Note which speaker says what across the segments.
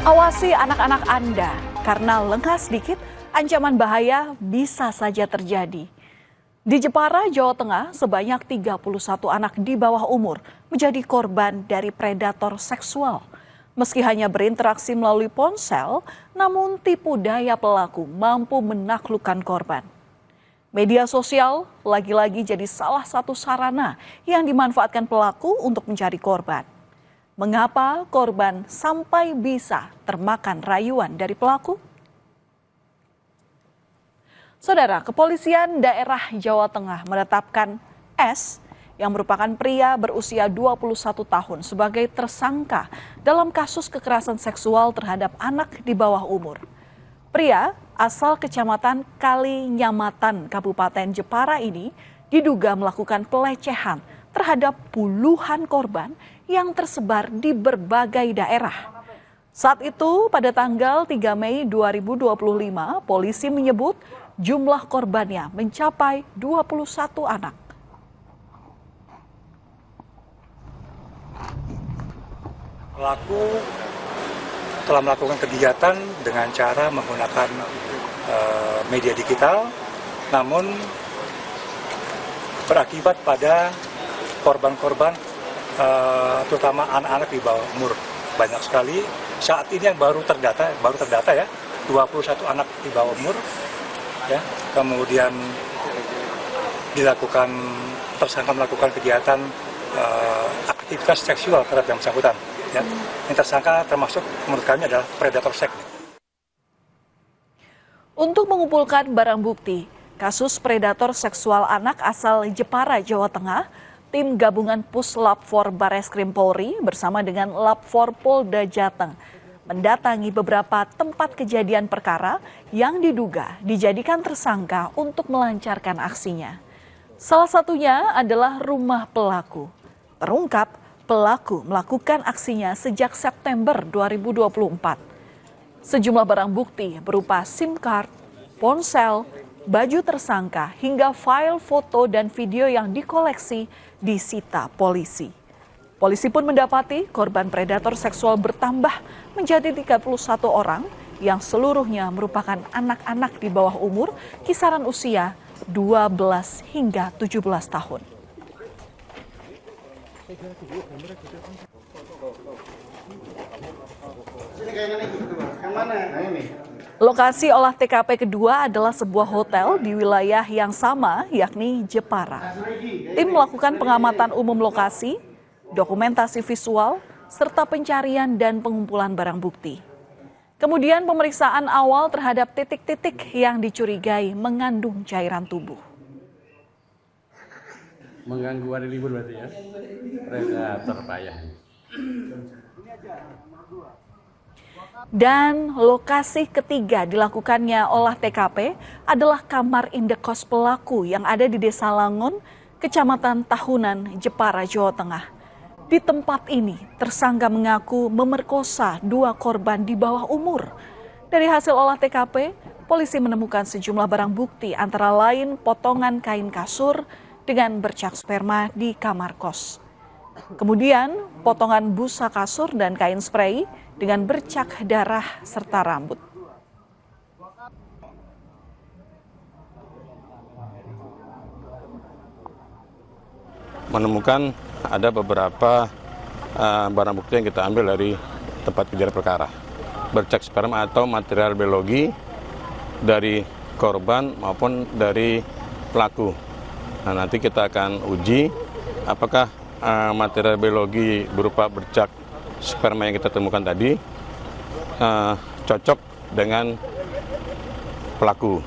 Speaker 1: Awasi anak-anak Anda, karena lengah sedikit, ancaman bahaya bisa saja terjadi. Di Jepara, Jawa Tengah, sebanyak 31 anak di bawah umur menjadi korban dari predator seksual. Meski hanya berinteraksi melalui ponsel, namun tipu daya pelaku mampu menaklukkan korban. Media sosial lagi-lagi jadi salah satu sarana yang dimanfaatkan pelaku untuk mencari korban. Mengapa korban sampai bisa termakan rayuan dari pelaku? Saudara, Kepolisian Daerah Jawa Tengah menetapkan S yang merupakan pria berusia 21 tahun sebagai tersangka dalam kasus kekerasan seksual terhadap anak di bawah umur. Pria asal Kecamatan Kalinyamatan, Kabupaten Jepara ini diduga melakukan pelecehan terhadap puluhan korban yang tersebar di berbagai daerah. Saat itu pada tanggal 3 Mei 2025, polisi menyebut jumlah korbannya mencapai 21 anak.
Speaker 2: Pelaku telah melakukan kegiatan dengan cara menggunakan media digital, namun berakibat pada korban-korban terutama anak-anak di bawah umur. Banyak sekali. Saat ini yang baru terdata ya, 21 anak di bawah umur. Ya, kemudian tersangka melakukan kegiatan aktivitas seksual terhadap yang bersangkutan. Ya. Yang tersangka termasuk menurut kami adalah predator seks.
Speaker 1: Untuk mengumpulkan barang bukti kasus predator seksual anak asal Jepara, Jawa Tengah, tim gabungan Puslap 4 Bareskrim Polri bersama dengan Lab 4 Polda Jateng mendatangi beberapa tempat kejadian perkara yang diduga dijadikan tersangka untuk melancarkan aksinya. Salah satunya adalah rumah pelaku. Terungkap, pelaku melakukan aksinya sejak September 2024. Sejumlah barang bukti berupa SIM card, ponsel, baju tersangka, hingga file foto dan video yang dikoleksi disita polisi. Polisi pun mendapati korban predator seksual bertambah menjadi 31 orang yang seluruhnya merupakan anak-anak di bawah umur kisaran usia 12 hingga 17 tahun. Lokasi olah TKP kedua adalah sebuah hotel di wilayah yang sama, yakni Jepara. Tim melakukan pengamatan umum lokasi, dokumentasi visual, serta pencarian dan pengumpulan barang bukti. Kemudian pemeriksaan awal terhadap titik-titik yang dicurigai mengandung cairan tubuh.
Speaker 3: Mengganggu hari libur berarti ya? Predator payah.
Speaker 1: Dan lokasi ketiga dilakukannya olah TKP adalah kamar indekos pelaku yang ada di Desa Langon, Kecamatan Tahunan, Jepara, Jawa Tengah. Di tempat ini, tersangka mengaku memerkosa 2 korban di bawah umur. Dari hasil olah TKP, polisi menemukan sejumlah barang bukti antara lain potongan kain kasur dengan bercak sperma di kamar kos. Kemudian potongan busa kasur dan kain spray dengan bercak darah serta rambut.
Speaker 3: Menemukan ada beberapa barang bukti yang kita ambil dari tempat kejadian perkara. Bercak sperma atau material biologi dari korban maupun dari pelaku. Nah, nanti kita akan uji apakah material biologi berupa bercak sperma yang kita temukan tadi cocok dengan pelaku.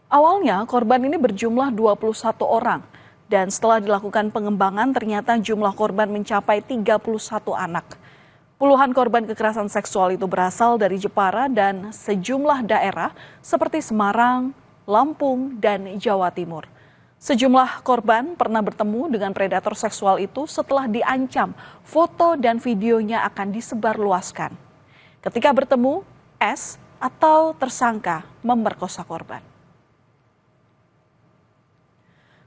Speaker 1: Awalnya korban ini berjumlah 21 orang dan setelah dilakukan pengembangan ternyata jumlah korban mencapai 31 anak. Puluhan korban kekerasan seksual itu berasal dari Jepara dan sejumlah daerah seperti Semarang, Lampung, dan Jawa Timur. Sejumlah korban pernah bertemu dengan predator seksual itu setelah diancam foto dan videonya akan disebarluaskan. Ketika bertemu, S atau tersangka memerkosa korban.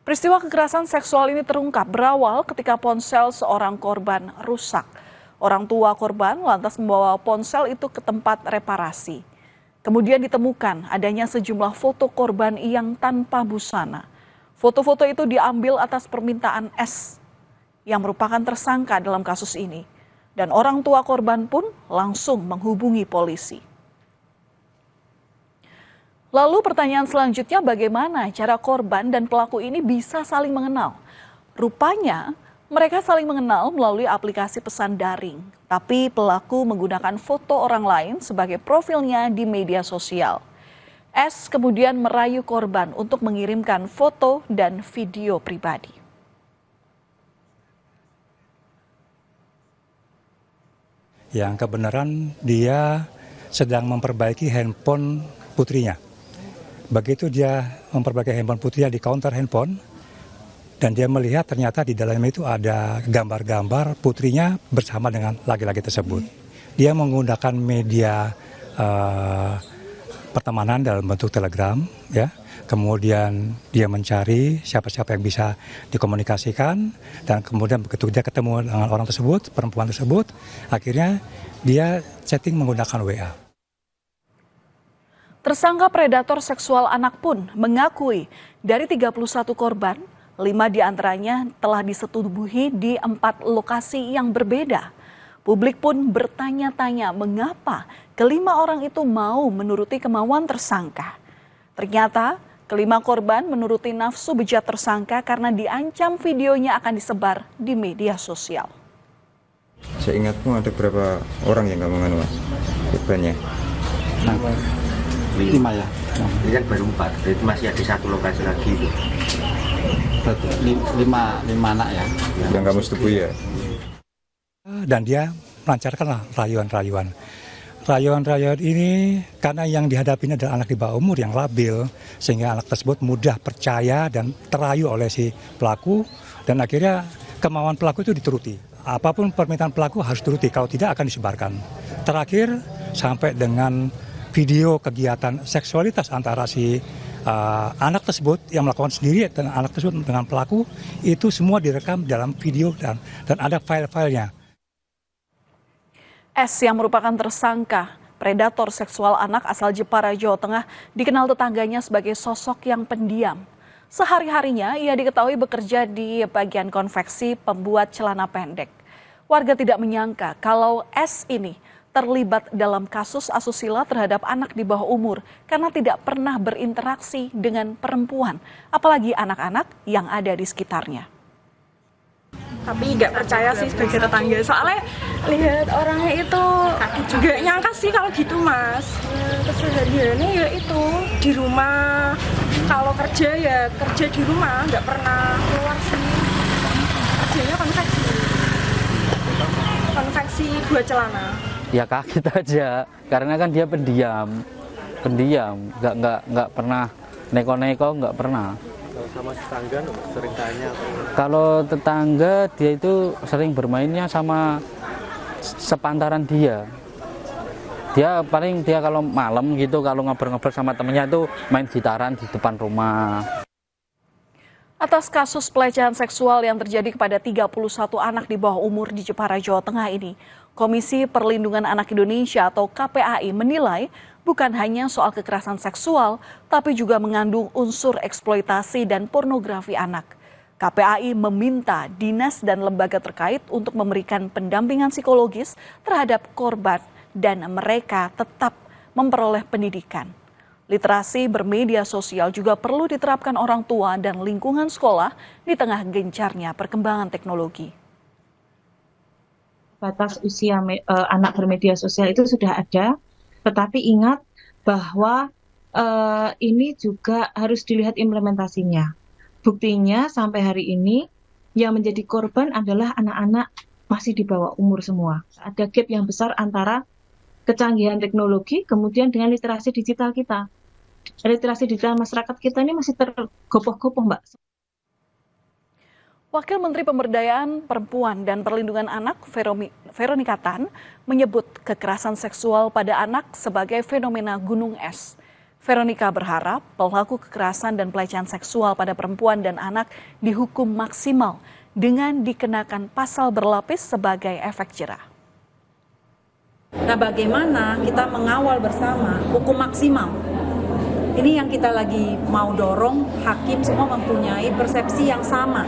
Speaker 1: Peristiwa kekerasan seksual ini terungkap berawal ketika ponsel seorang korban rusak. Orang tua korban lantas membawa ponsel itu ke tempat reparasi. Kemudian ditemukan adanya sejumlah foto korban yang tanpa busana. Foto-foto itu diambil atas permintaan S yang merupakan tersangka dalam kasus ini. Dan orang tua korban pun langsung menghubungi polisi. Lalu pertanyaan selanjutnya, bagaimana cara korban dan pelaku ini bisa saling mengenal? Rupanya mereka saling mengenal melalui aplikasi pesan daring. Tapi pelaku menggunakan foto orang lain sebagai profilnya di media sosial. S kemudian merayu korban untuk mengirimkan foto dan video pribadi.
Speaker 2: Yang kebenaran dia sedang memperbaiki handphone putrinya. Begitu dia memperbaiki handphone putrinya di counter handphone, dan dia melihat ternyata di dalamnya itu ada gambar-gambar putrinya bersama dengan laki-laki tersebut. Dia menggunakan media pertemanan dalam bentuk Telegram, ya. Kemudian dia mencari siapa-siapa yang bisa dikomunikasikan, dan kemudian begitu dia ketemu dengan orang tersebut, perempuan tersebut, akhirnya dia chatting menggunakan WA.
Speaker 1: Tersangka predator seksual anak pun mengakui dari 31 korban, 5 diantaranya telah disetubuhi di 4 lokasi yang berbeda. Publik pun bertanya-tanya mengapa kelima orang itu mau menuruti kemauan tersangka. Ternyata kelima korban menuruti nafsu bejat tersangka karena diancam videonya akan disebar di media sosial.
Speaker 4: Seingatmu ada berapa orang yang kamu nganu, Mas? Korbannya?
Speaker 5: 5 ya. Ini kan baru 4, jadi masih ada 1 lokasi lagi itu.
Speaker 6: Berarti 5 anak ya.
Speaker 4: Yang kamu setubui ya?
Speaker 2: Dan dia melancarkanlah rayuan-rayuan. Rayuan-rayuan ini karena yang dihadapinya adalah anak di bawah umur yang labil, sehingga anak tersebut mudah percaya dan terayu oleh si pelaku, dan akhirnya kemauan pelaku itu dituruti. Apapun permintaan pelaku harus turuti, kalau tidak akan disebarkan. Terakhir sampai dengan video kegiatan seksualitas antara si anak tersebut yang melakukan sendiri dan anak tersebut dengan pelaku, itu semua direkam dalam video dan ada file-filenya.
Speaker 1: S yang merupakan tersangka predator seksual anak asal Jepara, Jawa Tengah, dikenal tetangganya sebagai sosok yang pendiam. Sehari-harinya ia diketahui bekerja di bagian konveksi pembuat celana pendek. Warga tidak menyangka kalau S ini terlibat dalam kasus asusila terhadap anak di bawah umur karena tidak pernah berinteraksi dengan perempuan, apalagi anak-anak yang ada di sekitarnya.
Speaker 7: Tapi nggak percaya sih sebagai tetangga, soalnya lihat orangnya itu nggak nyangka sih kalau gitu, Mas. Kesehariannya ya itu di rumah, kalau kerja ya kerja di rumah, nggak pernah keluar sih. Kerjanya konveksi buat celana.
Speaker 6: Ya kaget aja, karena kan dia pendiam, nggak pernah neko-neko, nggak pernah.
Speaker 5: Sama tetangga sering tanya.
Speaker 6: Kalau tetangga dia itu sering bermainnya sama sepantaran dia. Dia kalau malam gitu, kalau ngobrol-ngobrol sama temennya itu main gitaran di depan rumah.
Speaker 1: Atas kasus pelecehan seksual yang terjadi kepada 31 anak di bawah umur di Jepara, Jawa Tengah ini, Komisi Perlindungan Anak Indonesia atau KPAI menilai bukan hanya soal kekerasan seksual, tapi juga mengandung unsur eksploitasi dan pornografi anak. KPAI meminta dinas dan lembaga terkait untuk memberikan pendampingan psikologis terhadap korban dan mereka tetap memperoleh pendidikan. Literasi bermedia sosial juga perlu diterapkan orang tua dan lingkungan sekolah di tengah gencarnya perkembangan teknologi.
Speaker 8: Batas usia anak bermedia sosial itu sudah ada, tetapi ingat bahwa ini juga harus dilihat implementasinya. Buktinya sampai hari ini yang menjadi korban adalah anak-anak masih di bawah umur semua. Ada gap yang besar antara kecanggihan teknologi kemudian dengan literasi digital kita. Literasi digital masyarakat kita ini masih tergopoh-gopoh, Mbak.
Speaker 1: Wakil Menteri Pemberdayaan Perempuan dan Perlindungan Anak Veronika Tan menyebut kekerasan seksual pada anak sebagai fenomena gunung es. Veronika berharap pelaku kekerasan dan pelecehan seksual pada perempuan dan anak dihukum maksimal dengan dikenakan pasal berlapis sebagai efek jerah.
Speaker 9: Nah, bagaimana kita mengawal bersama hukum maksimal? Ini yang kita lagi mau dorong, hakim semua mempunyai persepsi yang sama.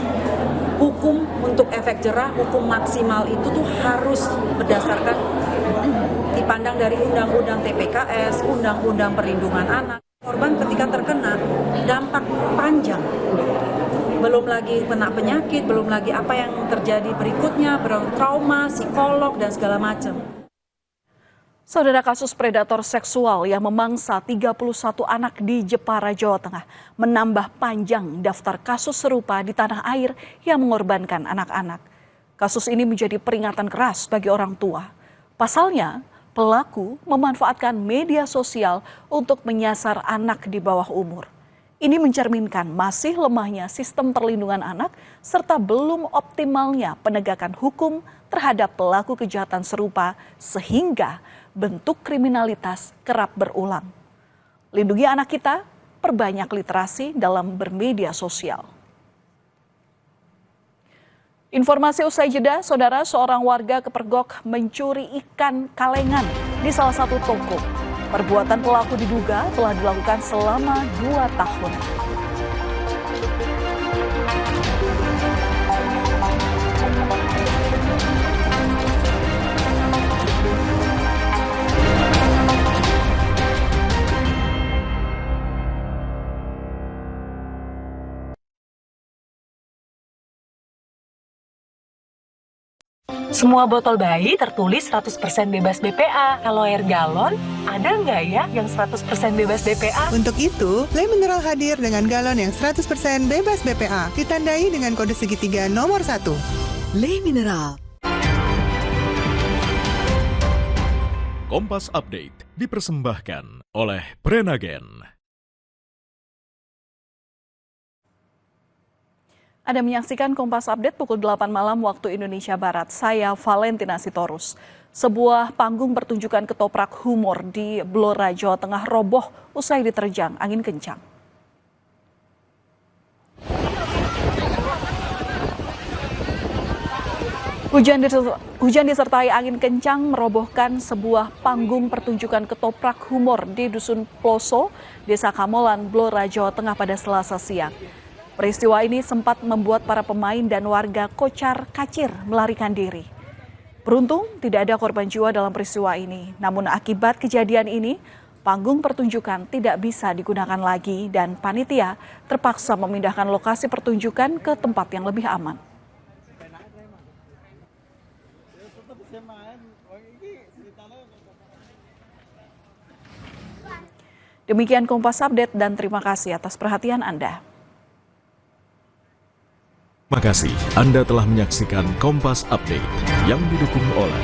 Speaker 9: Hukum untuk efek jerah, hukum maksimal itu tuh harus berdasarkan dipandang dari Undang-Undang TPKS, Undang-Undang Perlindungan Anak. Korban ketika terkena dampak panjang, belum lagi kena penyakit, belum lagi apa yang terjadi berikutnya, trauma, psikolog, dan segala macam.
Speaker 1: Saudara, kasus predator seksual yang memangsa 31 anak di Jepara, Jawa Tengah menambah panjang daftar kasus serupa di tanah air yang mengorbankan anak-anak. Kasus ini menjadi peringatan keras bagi orang tua. Pasalnya, pelaku memanfaatkan media sosial untuk menyasar anak di bawah umur. Ini mencerminkan masih lemahnya sistem perlindungan anak serta belum optimalnya penegakan hukum terhadap pelaku kejahatan serupa sehingga bentuk kriminalitas kerap berulang. Lindungi anak kita, perbanyak literasi dalam bermedia sosial. Informasi usai jeda, saudara, seorang warga kepergok mencuri ikan kalengan di salah satu toko. Perbuatan pelaku diduga telah dilakukan selama 2 tahun.
Speaker 10: Semua botol bayi tertulis 100% bebas BPA. Kalau air galon, ada nggak ya yang 100% bebas BPA?
Speaker 11: Untuk itu, Le Mineral hadir dengan galon yang 100% bebas BPA. Ditandai dengan kode segitiga nomor 1.
Speaker 12: Le Mineral.
Speaker 13: Kompas Update dipersembahkan oleh Prenagen.
Speaker 1: Anda menyaksikan Kompas Update pukul 8 malam waktu Indonesia Barat. Saya Valentina Sitorus. Sebuah panggung pertunjukan ketoprak humor di Blora, Jawa Tengah roboh usai diterjang angin kencang. Hujan disertai angin kencang merobohkan sebuah panggung pertunjukan ketoprak humor di Dusun Ploso, Desa Kamolan, Blora, Jawa Tengah pada Selasa siang. Peristiwa ini sempat membuat para pemain dan warga kocar-kacir melarikan diri. Beruntung tidak ada korban jiwa dalam peristiwa ini. Namun akibat kejadian ini, panggung pertunjukan tidak bisa digunakan lagi dan panitia terpaksa memindahkan lokasi pertunjukan ke tempat yang lebih aman. Demikian Kompas Update dan terima kasih atas perhatian Anda.
Speaker 13: Terima kasih Anda telah menyaksikan Kompas Update yang didukung oleh